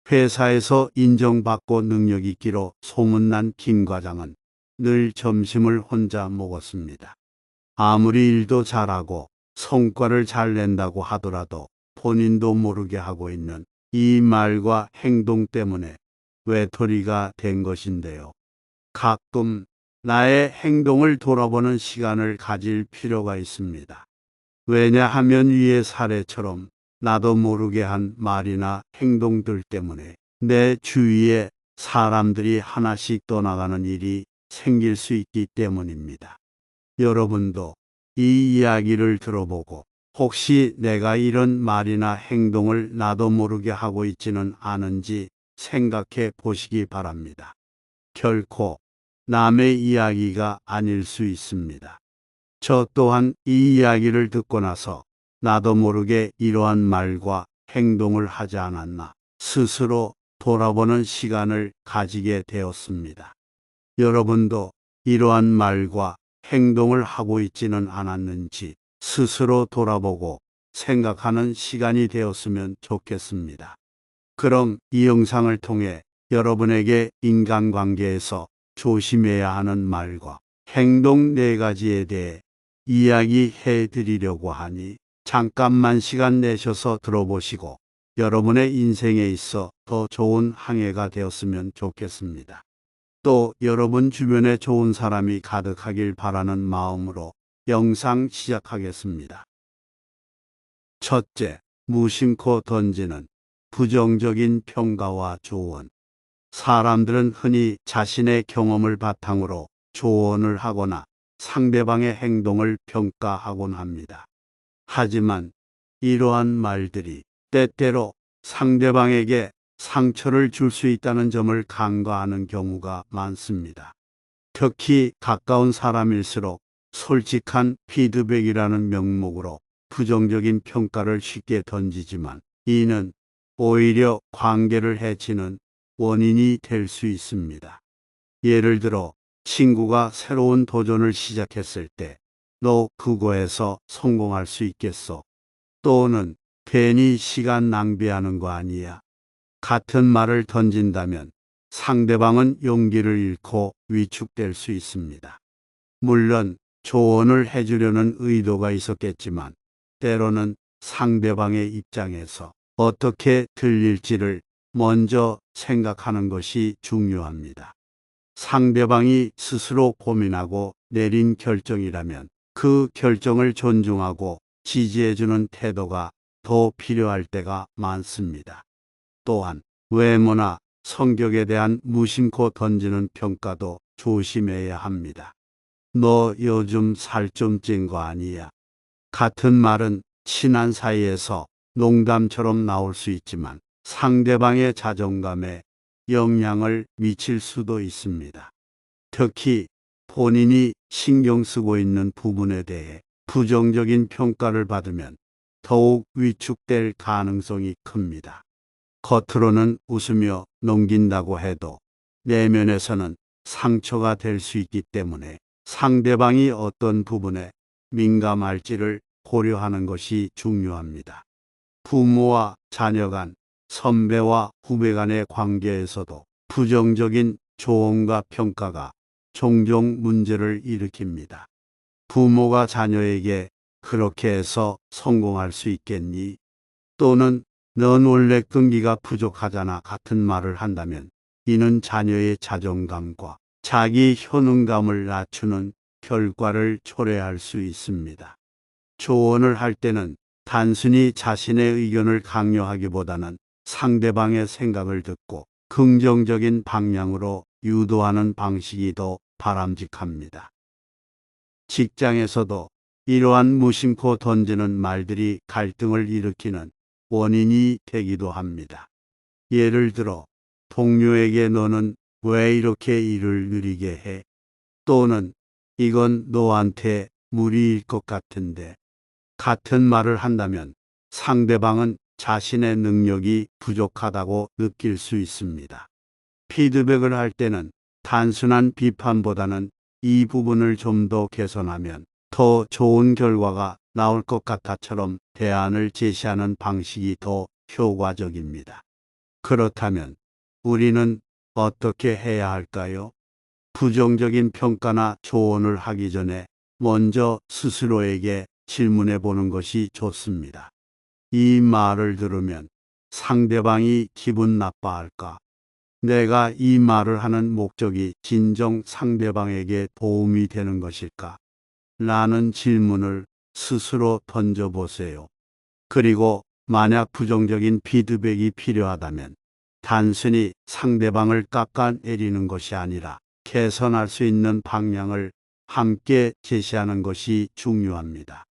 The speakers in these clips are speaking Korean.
회사에서 인정받고 능력 있기로 소문난 김 과장은 늘 점심을 혼자 먹었습니다. 아무리 일도 잘하고 성과를 잘 낸다고 하더라도 본인도 모르게 하고 있는 이 말과 행동 때문에 외톨이가 된 것인데요. 가끔 나의 행동을 돌아보는 시간을 가질 필요가 있습니다. 왜냐하면 위의 사례처럼 나도 모르게 한 말이나 행동들 때문에 내 주위에 사람들이 하나씩 떠나가는 일이 생길 수 있기 때문입니다. 여러분도 이 이야기를 들어보고 혹시 내가 이런 말이나 행동을 나도 모르게 하고 있지는 않은지 생각해 보시기 바랍니다. 결코 남의 이야기가 아닐 수 있습니다. 저 또한 이 이야기를 듣고 나서 나도 모르게 이러한 말과 행동을 하지 않았나 스스로 돌아보는 시간을 가지게 되었습니다. 여러분도 이러한 말과 행동을 하고 있지는 않았는지 스스로 돌아보고 생각하는 시간이 되었으면 좋겠습니다. 그럼 이 영상을 통해 여러분에게 인간관계에서 조심해야 하는 말과 행동 4가지에 대해 이야기해 드리려고 하니 잠깐만 시간 내셔서 들어보시고 여러분의 인생에 있어 더 좋은 한 해가 되었으면 좋겠습니다. 또 여러분 주변에 좋은 사람이 가득하길 바라는 마음으로 영상 시작하겠습니다. 첫째, 무심코 던지는 부정적인 평가와 조언. 사람들은 흔히 자신의 경험을 바탕으로 조언을 하거나 상대방의 행동을 평가하곤 합니다. 하지만 이러한 말들이 때때로 상대방에게 상처를 줄 수 있다는 점을 간과하는 경우가 많습니다. 특히 가까운 사람일수록 솔직한 피드백이라는 명목으로 부정적인 평가를 쉽게 던지지만 이는 오히려 관계를 해치는 원인이 될 수 있습니다. 예를 들어 친구가 새로운 도전을 시작했을 때 너 그거에서 성공할 수 있겠어? 또는 괜히 시간 낭비하는 거 아니야? 같은 말을 던진다면 상대방은 용기를 잃고 위축될 수 있습니다. 물론 조언을 해주려는 의도가 있었겠지만 때로는 상대방의 입장에서 어떻게 들릴지를 먼저 생각하는 것이 중요합니다. 상대방이 스스로 고민하고 내린 결정이라면 그 결정을 존중하고 지지해주는 태도가 더 필요할 때가 많습니다. 또한 외모나 성격에 대한 무심코 던지는 평가도 조심해야 합니다. 너 요즘 살 좀 찐 거 아니야? 같은 말은 친한 사이에서 농담처럼 나올 수 있지만 상대방의 자존감에 영향을 미칠 수도 있습니다. 특히 본인이 신경 쓰고 있는 부분에 대해 부정적인 평가를 받으면 더욱 위축될 가능성이 큽니다. 겉으로는 웃으며 넘긴다고 해도 내면에서는 상처가 될 수 있기 때문에 상대방이 어떤 부분에 민감할지를 고려하는 것이 중요합니다. 부모와 자녀 간, 선배와 후배 간의 관계에서도 부정적인 조언과 평가가 종종 문제를 일으킵니다. 부모가 자녀에게 그렇게 해서 성공할 수 있겠니? 또는 넌 원래 끈기가 부족하잖아 같은 말을 한다면 이는 자녀의 자존감과 자기 효능감을 낮추는 결과를 초래할 수 있습니다. 조언을 할 때는 단순히 자신의 의견을 강요하기보다는 상대방의 생각을 듣고 긍정적인 방향으로 유도하는 방식이 더 바람직합니다. 직장에서도 이러한 무심코 던지는 말들이 갈등을 일으키는 원인이 되기도 합니다. 예를 들어 동료에게 너는 왜 이렇게 일을 느리게 해? 또는 이건 너한테 무리일 것 같은데. 같은 말을 한다면 상대방은 자신의 능력이 부족하다고 느낄 수 있습니다. 피드백을 할 때는 단순한 비판보다는 이 부분을 좀 더 개선하면 더 좋은 결과가 나올 것 같아처럼 대안을 제시하는 방식이 더 효과적입니다. 그렇다면 우리는 어떻게 해야 할까요? 부정적인 평가나 조언을 하기 전에 먼저 스스로에게 질문해 보는 것이 좋습니다. 이 말을 들으면 상대방이 기분 나빠할까? 내가 이 말을 하는 목적이 진정 상대방에게 도움이 되는 것일까? 라는 질문을 스스로 던져보세요. 그리고 만약 부정적인 피드백이 필요하다면 단순히 상대방을 깎아내리는 것이 아니라 개선할 수 있는 방향을 함께 제시하는 것이 중요합니다.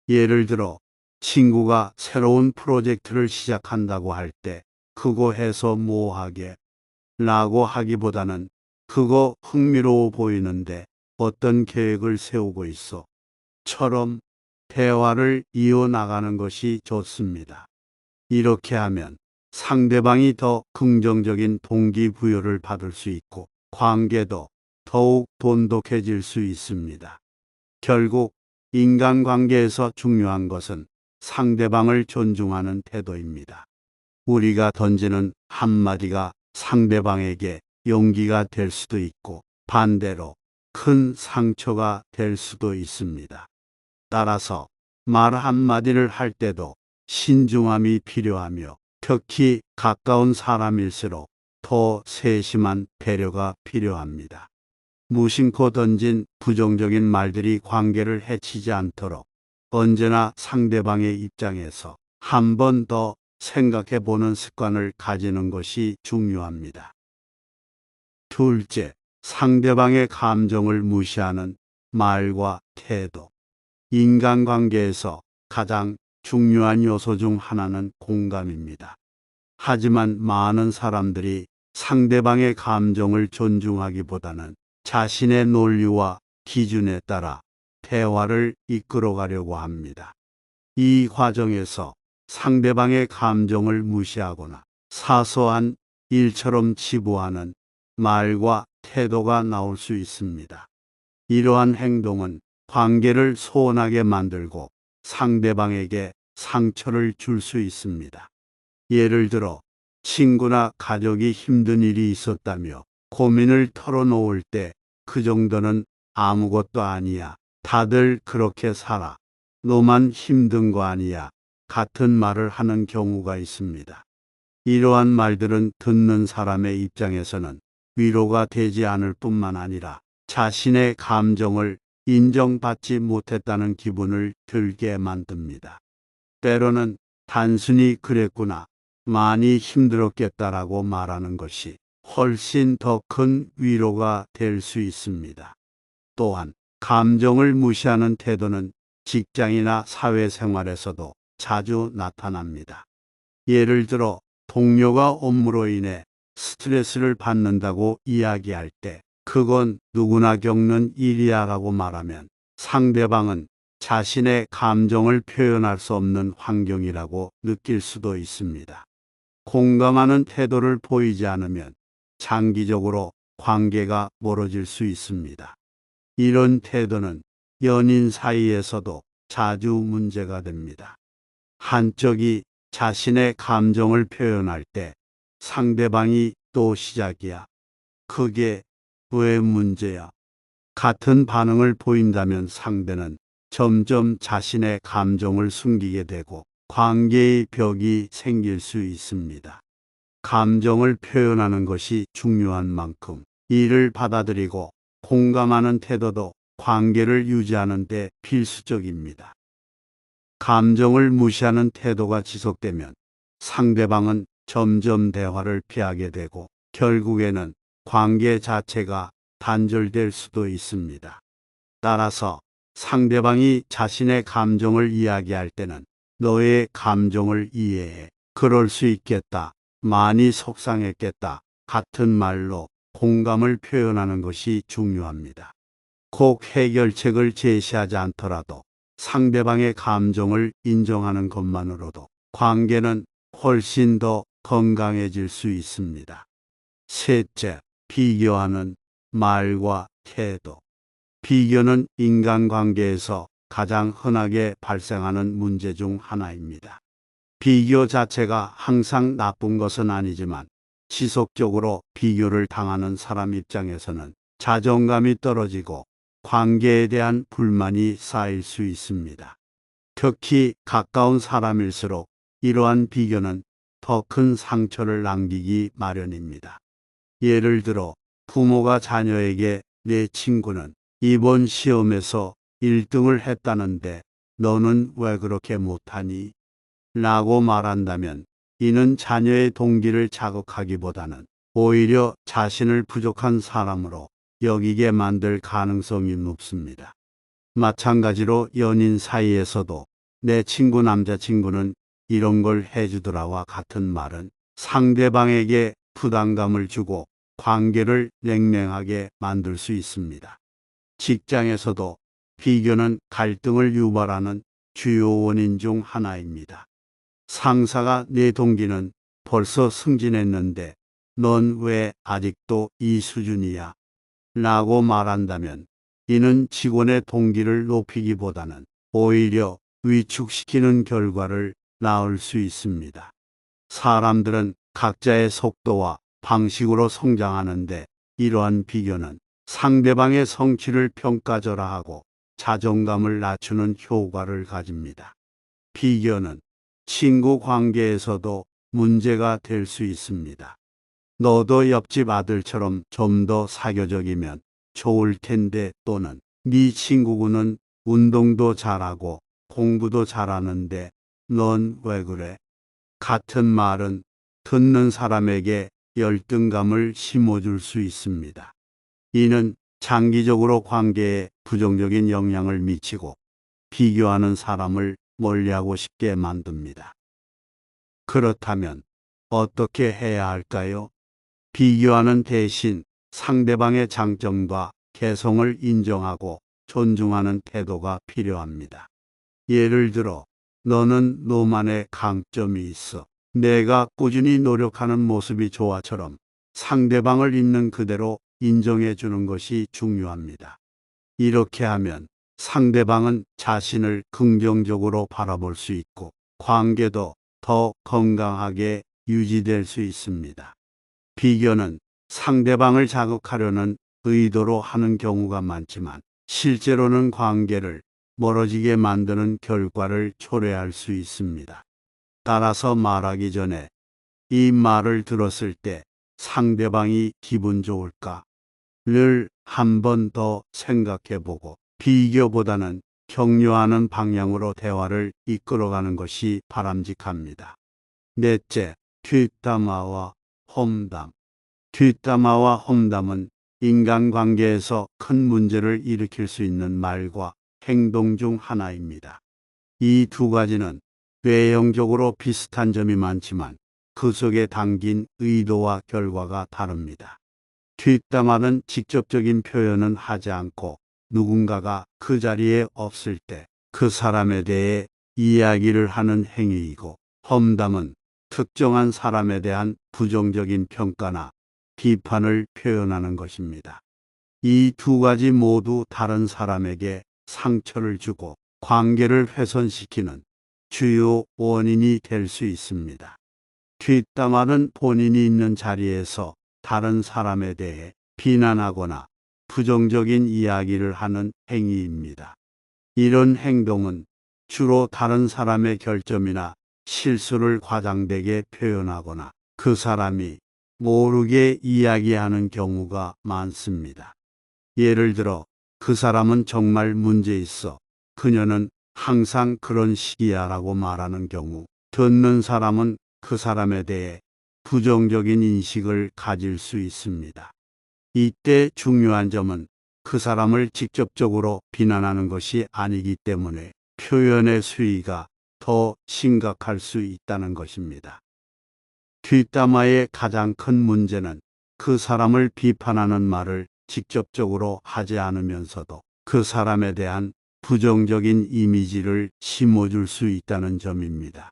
예를 들어 친구가 새로운 프로젝트를 시작한다고 할 때 그거 해서 뭐 하게? 라고 하기보다는 그거 흥미로워 보이는데 어떤 계획을 세우고 있어? 처럼 대화를 이어나가는 것이 좋습니다. 이렇게 하면 상대방이 더 긍정적인 동기부여를 받을 수 있고 관계도 더욱 돈독해질 수 있습니다. 결국 인간관계에서 중요한 것은 상대방을 존중하는 태도입니다. 우리가 던지는 한마디가 상대방에게 용기가 될 수도 있고 반대로 큰 상처가 될 수도 있습니다. 따라서 말 한마디를 할 때도 신중함이 필요하며 특히 가까운 사람일수록 더 세심한 배려가 필요합니다. 무심코 던진 부정적인 말들이 관계를 해치지 않도록 언제나 상대방의 입장에서 한 번 더 생각해 보는 습관을 가지는 것이 중요합니다. 둘째, 상대방의 감정을 무시하는 말과 태도. 인간관계에서 가장 중요한 요소 중 하나는 공감입니다. 하지만 많은 사람들이 상대방의 감정을 존중하기보다는 자신의 논리와 기준에 따라 대화를 이끌어가려고 합니다. 이 과정에서 상대방의 감정을 무시하거나 사소한 일처럼 치부하는 말과 태도가 나올 수 있습니다. 이러한 행동은 관계를 소원하게 만들고 상대방에게 상처를 줄 수 있습니다. 예를 들어 친구나 가족이 힘든 일이 있었다며 고민을 털어놓을 때 그 정도는 아무것도 아니야. 다들 그렇게 살아. 너만 힘든 거 아니야. 같은 말을 하는 경우가 있습니다. 이러한 말들은 듣는 사람의 입장에서는 위로가 되지 않을 뿐만 아니라 자신의 감정을 인정받지 못했다는 기분을 들게 만듭니다. 때로는 단순히 그랬구나, 많이 힘들었겠다라고 말하는 것이 훨씬 더 큰 위로가 될 수 있습니다. 또한 감정을 무시하는 태도는 직장이나 사회생활에서도 자주 나타납니다. 예를 들어 동료가 업무로 인해 스트레스를 받는다고 이야기할 때 그건 누구나 겪는 일이야라고 말하면 상대방은 자신의 감정을 표현할 수 없는 환경이라고 느낄 수도 있습니다. 공감하는 태도를 보이지 않으면 장기적으로 관계가 멀어질 수 있습니다. 이런 태도는 연인 사이에서도 자주 문제가 됩니다. 한쪽이 자신의 감정을 표현할 때 상대방이 또 시작이야. 그게 왜 문제야? 같은 반응을 보인다면 상대는 점점 자신의 감정을 숨기게 되고 관계의 벽이 생길 수 있습니다. 감정을 표현하는 것이 중요한 만큼 이를 받아들이고 공감하는 태도도 관계를 유지하는 데 필수적입니다. 감정을 무시하는 태도가 지속되면 상대방은 점점 대화를 피하게 되고 결국에는 관계 자체가 단절될 수도 있습니다. 따라서 상대방이 자신의 감정을 이야기할 때는 너의 감정을 이해해. 그럴 수 있겠다. 많이 속상했겠다. 같은 말로 공감을 표현하는 것이 중요합니다. 꼭 해결책을 제시하지 않더라도 상대방의 감정을 인정하는 것만으로도 관계는 훨씬 더 건강해질 수 있습니다. 셋째, 비교하는 말과 태도. 비교는 인간관계에서 가장 흔하게 발생하는 문제 중 하나입니다. 비교 자체가 항상 나쁜 것은 아니지만 지속적으로 비교를 당하는 사람 입장에서는 자존감이 떨어지고 관계에 대한 불만이 쌓일 수 있습니다. 특히 가까운 사람일수록 이러한 비교는 더 큰 상처를 남기기 마련입니다. 예를 들어 부모가 자녀에게 내 친구는 이번 시험에서 1등을 했다는데 너는 왜 그렇게 못하니? 라고 말한다면 이는 자녀의 동기를 자극하기보다는 오히려 자신을 부족한 사람으로 여기게 만들 가능성이 높습니다. 마찬가지로 연인 사이에서도 내 친구 남자친구는 이런 걸 해주더라와 같은 말은 상대방에게 부담감을 주고 관계를 냉랭하게 만들 수 있습니다. 직장에서도 비교는 갈등을 유발하는 주요 원인 중 하나입니다. 상사가 내 동기는 벌써 승진했는데 넌 왜 아직도 이 수준이야? 라고 말한다면 이는 직원의 동기를 높이기보다는 오히려 위축시키는 결과를 낳을 수 있습니다. 사람들은 각자의 속도와 방식으로 성장하는데 이러한 비교는 상대방의 성취를 평가절하하고 자존감을 낮추는 효과를 가집니다. 비교는 친구 관계에서도 문제가 될 수 있습니다. 너도 옆집 아들처럼 좀 더 사교적이면 좋을 텐데 또는 네 친구는 운동도 잘하고 공부도 잘하는데 넌 왜 그래? 같은 말은 듣는 사람에게 열등감을 심어줄 수 있습니다. 이는 장기적으로 관계에 부정적인 영향을 미치고 비교하는 사람을 멀리하고 싶게 만듭니다. 그렇다면 어떻게 해야 할까요? 비교하는 대신 상대방의 장점과 개성을 인정하고 존중하는 태도가 필요합니다. 예를 들어, 너는 너만의 강점이 있어. 내가 꾸준히 노력하는 모습이 좋아처럼 상대방을 있는 그대로 인정해 주는 것이 중요합니다. 이렇게 하면 상대방은 자신을 긍정적으로 바라볼 수 있고 관계도 더 건강하게 유지될 수 있습니다. 비교는 상대방을 자극하려는 의도로 하는 경우가 많지만 실제로는 관계를 멀어지게 만드는 결과를 초래할 수 있습니다. 따라서 말하기 전에 이 말을 들었을 때 상대방이 기분 좋을까를 한 번 더 생각해 보고 비교보다는 격려하는 방향으로 대화를 이끌어가는 것이 바람직합니다. 넷째, 뒷담화와 험담. 뒷담화와 험담은 인간관계에서 큰 문제를 일으킬 수 있는 말과 행동 중 하나입니다. 이 두 가지는 외형적으로 비슷한 점이 많지만 그 속에 담긴 의도와 결과가 다릅니다. 뒷담화는 직접적인 표현은 하지 않고 누군가가 그 자리에 없을 때 그 사람에 대해 이야기를 하는 행위이고, 험담은 특정한 사람에 대한 부정적인 평가나 비판을 표현하는 것입니다. 이 두 가지 모두 다른 사람에게 상처를 주고 관계를 훼손시키는 주요 원인이 될 수 있습니다. 뒷담화는 본인이 있는 자리에서 다른 사람에 대해 비난하거나 부정적인 이야기를 하는 행위입니다. 이런 행동은 주로 다른 사람의 결점이나 실수를 과장되게 표현하거나 그 사람이 모르게 이야기하는 경우가 많습니다. 예를 들어, 그 사람은 정말 문제 있어. 그녀는 항상 그런 식이야 라고 말하는 경우, 듣는 사람은 그 사람에 대해 부정적인 인식을 가질 수 있습니다. 이때 중요한 점은 그 사람을 직접적으로 비난하는 것이 아니기 때문에 표현의 수위가 더 심각할 수 있다는 것입니다. 뒷담화의 가장 큰 문제는 그 사람을 비판하는 말을 직접적으로 하지 않으면서도 그 사람에 대한 부정적인 이미지를 심어줄 수 있다는 점입니다.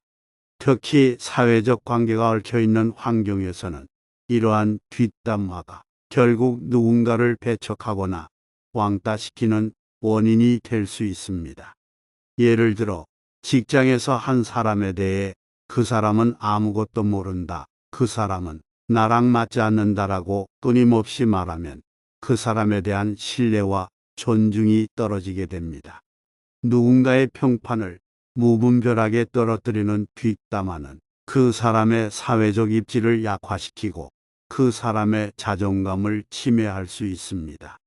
특히 사회적 관계가 얽혀있는 환경에서는 이러한 뒷담화가 결국 누군가를 배척하거나 왕따시키는 원인이 될 수 있습니다. 예를 들어 직장에서 한 사람에 대해 그 그 사람은 아무것도 모른다. 그 사람은 나랑 맞지 않는다라고 끊임없이 말하면 그 사람에 대한 신뢰와 존중이 떨어지게 됩니다. 누군가의 평판을 무분별하게 떨어뜨리는 뒷담화는 그 사람의 사회적 입지를 약화시키고 그 사람의 자존감을 침해할 수 있습니다.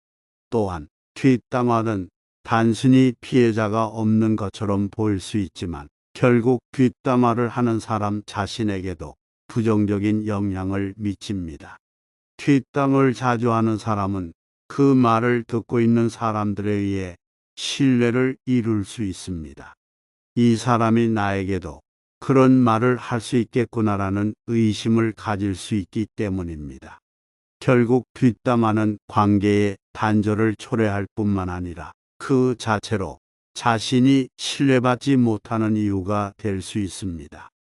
또한 뒷담화는 단순히 피해자가 없는 것처럼 보일 수 있지만 결국 뒷담화를 하는 사람 자신에게도 부정적인 영향을 미칩니다. 뒷담을 자주 하는 사람은 그 말을 듣고 있는 사람들에 의해 신뢰를 이룰 수 있습니다. 이 사람이 나에게도 그런 말을 할 수 있겠구나라는 의심을 가질 수 있기 때문입니다. 결국 뒷담화는 관계의 단절을 초래할 뿐만 아니라 그 자체로 자신이 신뢰받지 못하는 이유가 될 수 있습니다.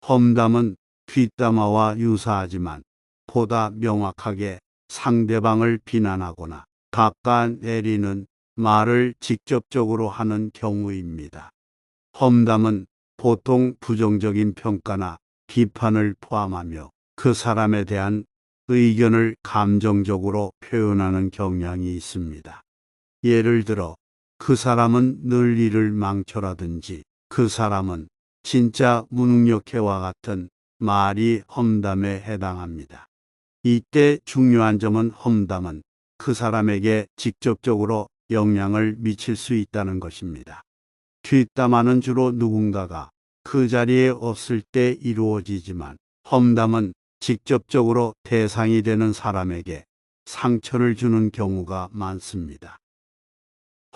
험담은 뒷담화와 유사하지만 보다 명확하게 상대방을 비난하거나 깎아내리는 말을 직접적으로 하는 경우입니다. 험담은 보통 부정적인 평가나 비판을 포함하며 그 사람에 대한 의견을 감정적으로 표현하는 경향이 있습니다. 예를 들어 그 사람은 늘 일을 망쳐라든지 그 사람은 진짜 무능력해와 같은 말이 험담에 해당합니다. 이때 중요한 점은 험담은 그 사람에게 직접적으로 영향을 미칠 수 있다는 것입니다. 뒷담화는 주로 누군가가 그 자리에 없을 때 이루어지지만 험담은 직접적으로 대상이 되는 사람에게 상처를 주는 경우가 많습니다.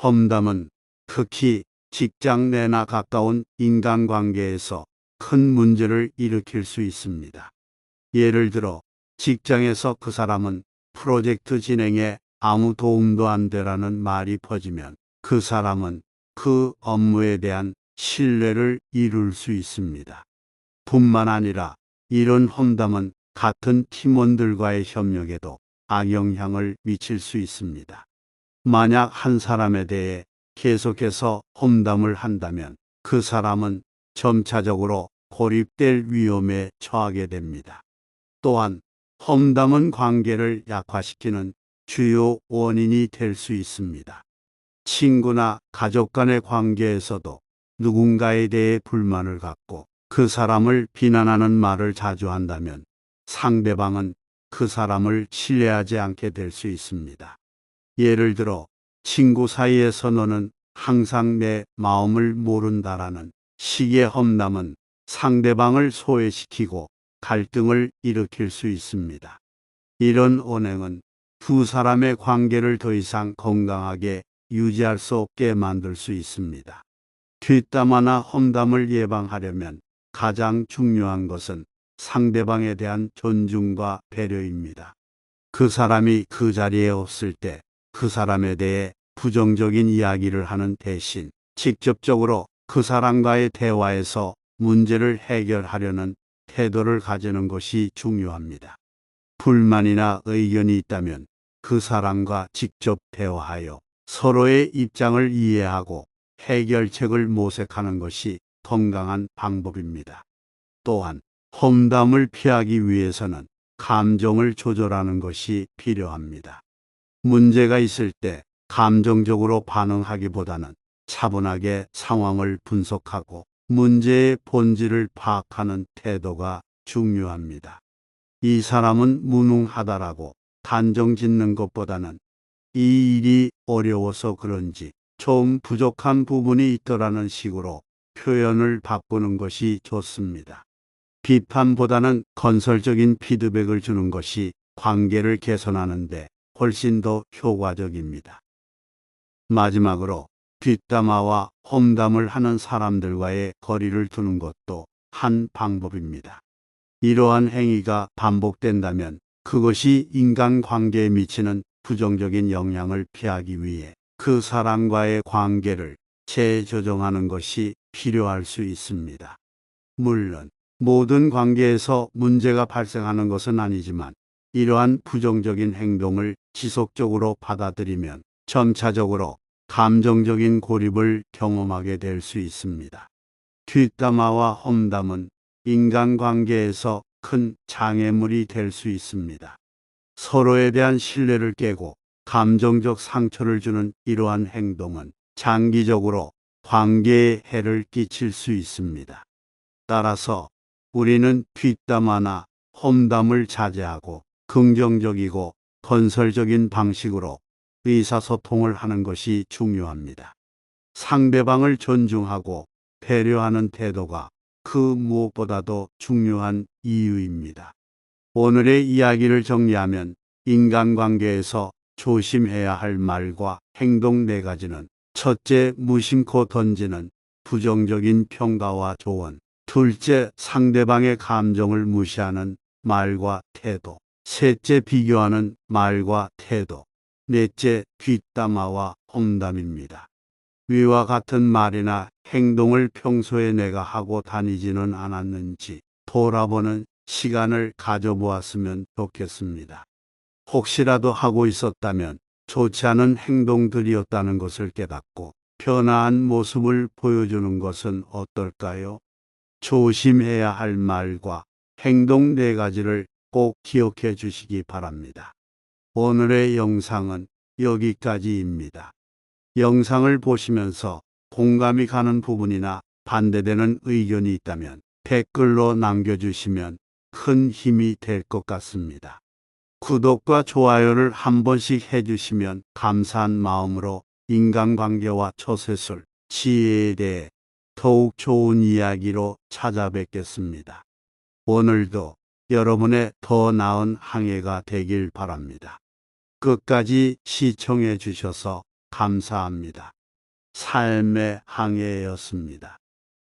험담은 특히 직장 내나 가까운 인간관계에서 큰 문제를 일으킬 수 있습니다. 예를 들어 직장에서 그 사람은 프로젝트 진행에 아무 도움도 안 되라는 말이 퍼지면 그 사람은 그 업무에 대한 신뢰를 잃을 수 있습니다. 뿐만 아니라 이런 험담은 같은 팀원들과의 협력에도 악영향을 미칠 수 있습니다. 만약 한 사람에 대해 계속해서 험담을 한다면 그 사람은 점차적으로 고립될 위험에 처하게 됩니다. 또한 험담은 관계를 약화시키는 주요 원인이 될 수 있습니다. 친구나 가족 간의 관계에서도 누군가에 대해 불만을 갖고 그 사람을 비난하는 말을 자주 한다면 상대방은 그 사람을 신뢰하지 않게 될 수 있습니다. 예를 들어 친구 사이에서 너는 항상 내 마음을 모른다라는 식의 험담은 상대방을 소외시키고 갈등을 일으킬 수 있습니다. 이런 언행은 두 사람의 관계를 더 이상 건강하게 유지할 수 없게 만들 수 있습니다. 뒷담화나 험담을 예방하려면 가장 중요한 것은 상대방에 대한 존중과 배려입니다. 그 사람이 그 자리에 없을 때 그 사람에 대해 부정적인 이야기를 하는 대신 직접적으로 그 사람과의 대화에서 문제를 해결하려는 태도를 가지는 것이 중요합니다. 불만이나 의견이 있다면 그 사람과 직접 대화하여 서로의 입장을 이해하고 해결책을 모색하는 것이 건강한 방법입니다. 또한 험담을 피하기 위해서는 감정을 조절하는 것이 필요합니다. 문제가 있을 때 감정적으로 반응하기보다는 차분하게 상황을 분석하고 문제의 본질을 파악하는 태도가 중요합니다. 이 사람은 무능하다라고 단정 짓는 것보다는 이 일이 어려워서 그런지 좀 부족한 부분이 있더라는 식으로 표현을 바꾸는 것이 좋습니다. 비판보다는 건설적인 피드백을 주는 것이 관계를 개선하는 데 훨씬 더 효과적입니다. 마지막으로 뒷담화와 험담을 하는 사람들과의 거리를 두는 것도 한 방법입니다. 이러한 행위가 반복된다면 그것이 인간관계에 미치는 부정적인 영향을 피하기 위해 그 사람과의 관계를 재조정하는 것이 필요할 수 있습니다. 물론 모든 관계에서 문제가 발생하는 것은 아니지만 이러한 부정적인 행동을 지속적으로 받아들이면 점차적으로 감정적인 고립을 경험하게 될 수 있습니다. 뒷담화와 험담은 인간관계에서 큰 장애물이 될 수 있습니다. 서로에 대한 신뢰를 깨고 감정적 상처를 주는 이러한 행동은 장기적으로 관계에 해를 끼칠 수 있습니다. 따라서 우리는 뒷담화나 험담을 자제하고 긍정적이고 건설적인 방식으로 의사소통을 하는 것이 중요합니다. 상대방을 존중하고 배려하는 태도가 그 무엇보다도 중요한 이유입니다. 오늘의 이야기를 정리하면 인간관계에서 조심해야 할 말과 행동 네 가지는: 첫째, 무심코 던지는 부정적인 평가와 조언. 둘째, 상대방의 감정을 무시하는 말과 태도. 셋째, 비교하는 말과 태도. 넷째, 뒷담화와 험담입니다. 위와 같은 말이나 행동을 평소에 내가 하고 다니지는 않았는지 돌아보는 시간을 가져보았으면 좋겠습니다. 혹시라도 하고 있었다면 좋지 않은 행동들이었다는 것을 깨닫고 변화한 모습을 보여주는 것은 어떨까요? 조심해야 할 말과 행동 네 가지를 꼭 기억해 주시기 바랍니다. 오늘의 영상은 여기까지입니다. 영상을 보시면서 공감이 가는 부분이나 반대되는 의견이 있다면 댓글로 남겨주시면 큰 힘이 될 것 같습니다. 구독과 좋아요를 한 번씩 해주시면 감사한 마음으로 인간관계와 처세술, 지혜에 대해 더욱 좋은 이야기로 찾아뵙겠습니다. 오늘도 여러분의 더 나은 한 해가 되길 바랍니다. 끝까지 시청해 주셔서 감사합니다. 삶의 항해였습니다.